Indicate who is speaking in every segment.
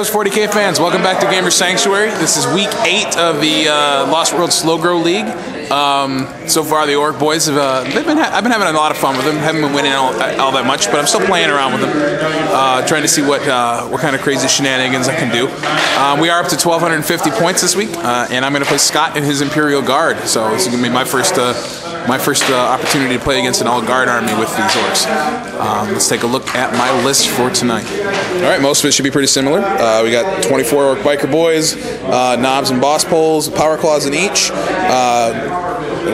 Speaker 1: Echoes 40K fans, welcome back to Gamer Sanctuary. This is week 8 of the Lost World Slow Grow League. So far, the Orc boys have I've been having a lot of fun with them. Haven't been winning all that much, but I'm still playing around with them, trying to see what kind of crazy shenanigans I can do. We are up to 1,250 points this week, and I'm going to play Scott in his Imperial Guard. So this is going to be my first opportunity to play against an all-guard army with these Orcs. Let's take a look at my list for tonight. All right, most of it should be pretty similar. We got 24 Orc Biker Boys, Knobs and Boss Poles, Power Claws in each.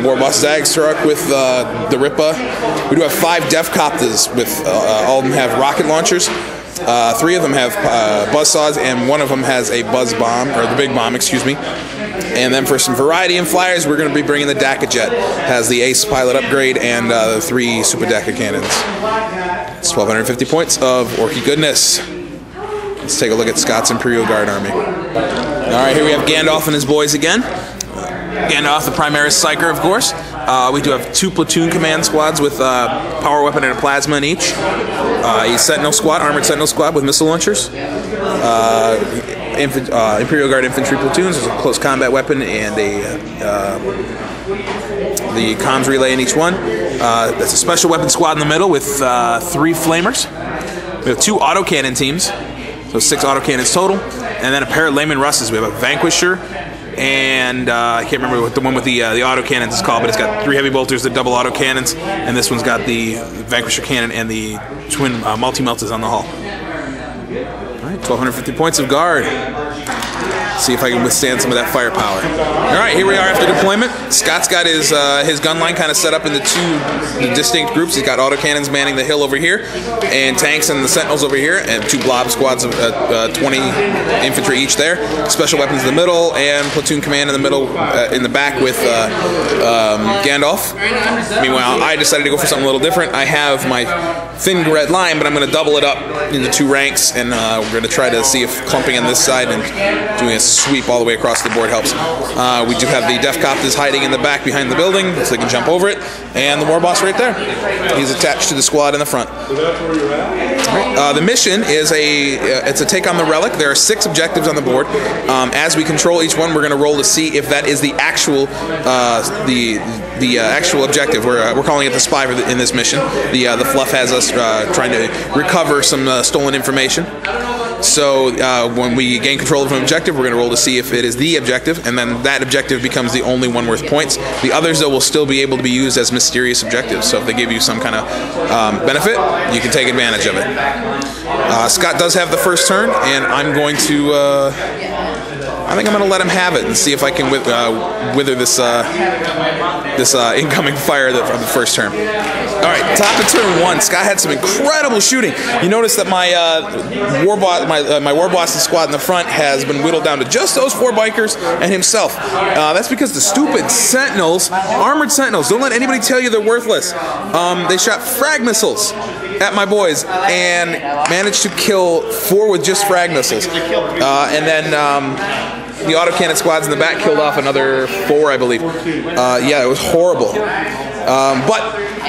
Speaker 1: War Boss Zagstruck with the Rippa. We do have 5 Defcopters with all of them have rocket launchers. 3 of them have buzzsaws, and 1 of them has a buzz bomb, or the big bomb, excuse me. And then for some variety in flyers, we're going to be bringing the Daka Jet. Has the Ace pilot upgrade and 3 Super Daka cannons. It's 1,250 points of Orky goodness. Let's take a look at Scott's Imperial Guard army. All right, here we have Gandalf and his boys again. Gandalf, the Primaris Psyker, of course. We do have 2 platoon command squads with power weapon and a plasma in each. A Sentinel squad, armored Sentinel squad with missile launchers. Imperial Guard infantry platoons. There's a close combat weapon and the comms relay in each one. That's a special weapon squad in the middle with 3 flamers. We have 2 autocannon teams, so 6 autocannons total, and then a pair of Layman Russes. We have a Vanquisher. And I can't remember what the one with the autocannons is called, but it's got 3 heavy bolters, the double autocannons, and this one's got the Vanquisher cannon and the twin multi-meltas on the hull. All right, 1,250 points of guard. See if I can withstand some of that firepower. All right, here we are after deployment. Scott's got his gun line kind of set up into 2 distinct groups. He's got autocannons manning the hill over here, and tanks and the sentinels over here, and 2 blob squads of 20 infantry each there. Special weapons in the middle, and platoon command in the middle, in the back with Gandalf. Meanwhile, I decided to go for something a little different. I have my thin red line, but I'm going to double it up into 2 ranks, and we're going to try to see if clumping on this side and doing a sweep all the way across the board helps. We do have the Defcopters hiding in the back behind the building, so they can jump over it, and the War Boss right there. He's attached to the squad in the front. The mission is it's a take on the relic. There are 6 objectives on the board. As we control each one, we're going to roll to see if that is the actual actual objective. We're calling it the spy in this mission. The fluff has us trying to recover some stolen information. So when we gain control of an objective, we're going to roll to see if it is the objective, and then that objective becomes the only one worth points. The others, though, will still be able to be used as mysterious objectives. So if they give you some kind of benefit, you can take advantage of it. Scott does have the first turn, and I'm going to... I think I'm going to let him have it and see if I can wither this incoming fire from the first turn. All right, top of turn 1, Scott had some incredible shooting. You notice that my War Boss's squad in the front has been whittled down to just those 4 bikers and himself. That's because the stupid Sentinels, armored Sentinels, don't let anybody tell you they're worthless. They shot frag missiles at my boys and managed to kill 4 with just frag missiles. And then the autocannon squads in the back killed off another 4, I believe. Yeah, it was horrible. But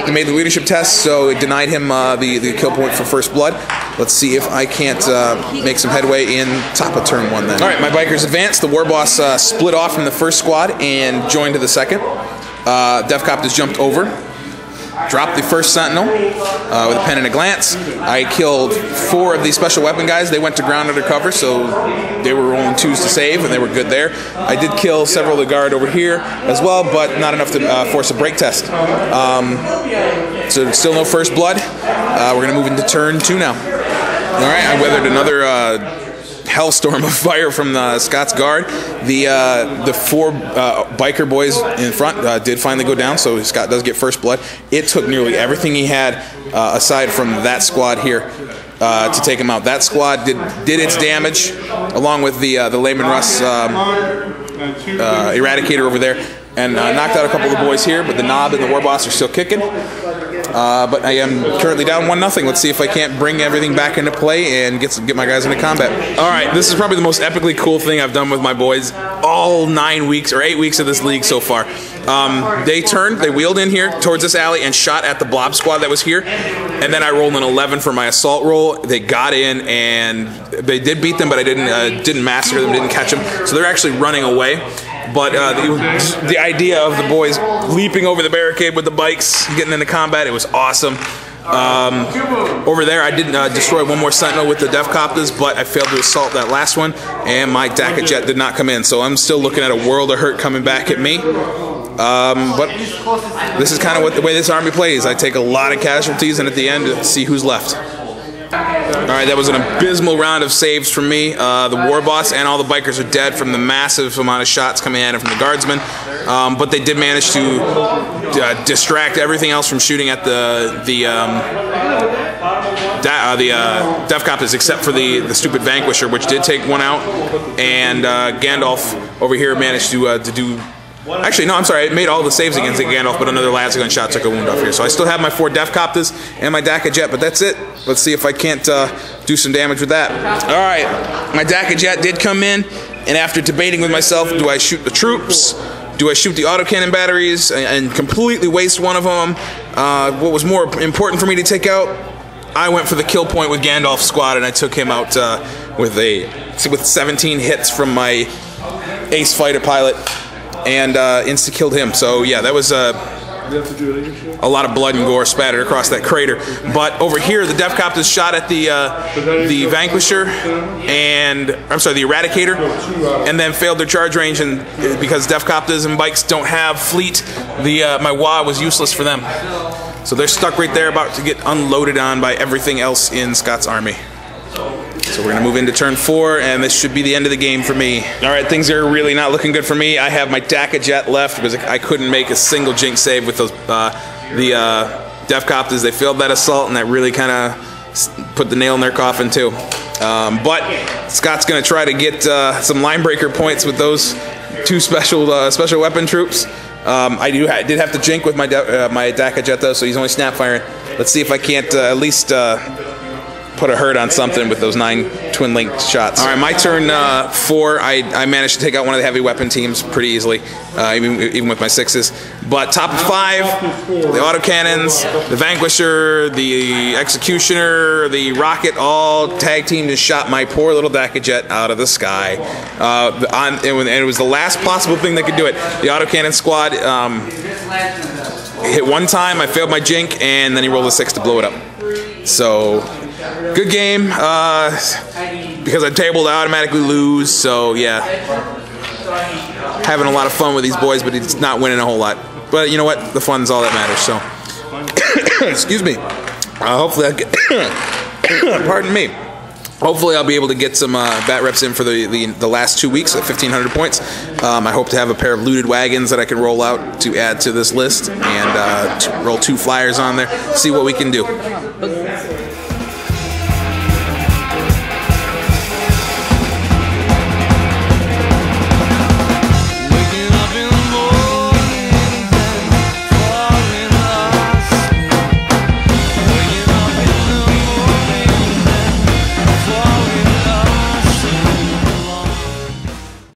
Speaker 1: he made the leadership test, so it denied him the kill point for first blood. Let's see if I can't make some headway in top of turn 1 then. All right, my bikers advanced. The War Boss split off from the first squad and joined to the second. Defcopters jumped over. Dropped the first Sentinel with a pen and a glance. I killed 4 of these special weapon guys. They went to ground under cover, so they were rolling 2s to save, and they were good there. I did kill several of the guard over here as well, but not enough to force a break test. So still no first blood. We're going to move into turn 2 now. All right, I weathered another hellstorm of fire from Scott's guard. The 4 biker boys in front did finally go down, so Scott does get first blood. It took nearly everything he had, aside from that squad here, to take him out. That squad did its damage, along with the Layman Russ Eradicator over there, and knocked out a couple of the boys here, but the Knob and the War Boss are still kicking. But I am currently down 1-0. Let's see if I can't bring everything back into play and get my guys into combat. All right, this is probably the most epically cool thing I've done with my boys all 9 weeks or 8 weeks of this league so far. They wheeled in here towards this alley and shot at the blob squad that was here, and then I rolled an 11 for my assault roll. They got in and they did beat them, but I didn't massacre them, didn't catch them, so they're actually running away. But the idea of the boys leaping over the barricade with the bikes, getting into combat, it was awesome. Over there, I did destroy one more sentinel with the Defcopters, but I failed to assault that last one, and my Daka Jet did not come in. So I'm still looking at a world of hurt coming back at me. But this is kind of the way this army plays. I take a lot of casualties, and at the end, see who's left. Alright, that was an abysmal round of saves from me. The war boss and all the bikers are dead from the massive amount of shots coming at him from the guardsmen. But they did manage to distract everything else from shooting at the Defcopters, except for the stupid Vanquisher, which did take one out. And Gandalf over here managed to do... Actually, no, I'm sorry. I made all the saves against the Gandalf, but another Lasgun shot took a wound off here. So I still have my 4 Defcopters and my Daka Jet, but that's it. Let's see if I can't do some damage with that. All right, my Daka Jet did come in, and after debating with myself, do I shoot the troops? Do I shoot the autocannon batteries and completely waste one of them? What was more important for me to take out? I went for the kill point with Gandalf's squad, and I took him out with 17 hits from my ace fighter pilot. And insta-killed him. So yeah, that was a lot of blood and gore spattered across that crater. But over here, the Defcopters shot at the Vanquisher and the Eradicator, and then failed their charge range. And because Defcopters and bikes don't have fleet, my WA was useless for them. So they're stuck right there, about to get unloaded on by everything else in Scott's army. So we're going to move into turn 4, and this should be the end of the game for me. Alright, things are really not looking good for me. I have my Daka Jet left because I couldn't make a single Jinx save with those Defcopters. They failed that assault, and that really kind of put the nail in their coffin too. But Scott's going to try to get some line breaker points with those 2 special weapon troops. I did have to Jink with my Daka Jet though, so he's only snap firing. Let's see if I can't at least put a hurt on something with those 9 twin link shots. All right, my turn 4. I managed to take out one of the heavy weapon teams pretty easily, even with my 6s. But top of 5, the autocannons, the Vanquisher, the Executioner, the Rocket, all tag teamed and shot my poor little Daka Jet out of the sky. And it was the last possible thing that could do it. The autocannon squad hit one time, I failed my Jink, and then he rolled a 6 to blow it up. So... good game, because I tabled, I automatically lose, so yeah. Having a lot of fun with these boys, but it's not winning a whole lot. But you know what? The fun's all that matters, so. Excuse me. Hopefully I'll get... pardon me. Hopefully I'll be able to get some bat reps in for the last 2 weeks at 1,500 points. I hope to have a pair of looted wagons that I can roll out to add to this list, and roll 2 flyers on there, see what we can do.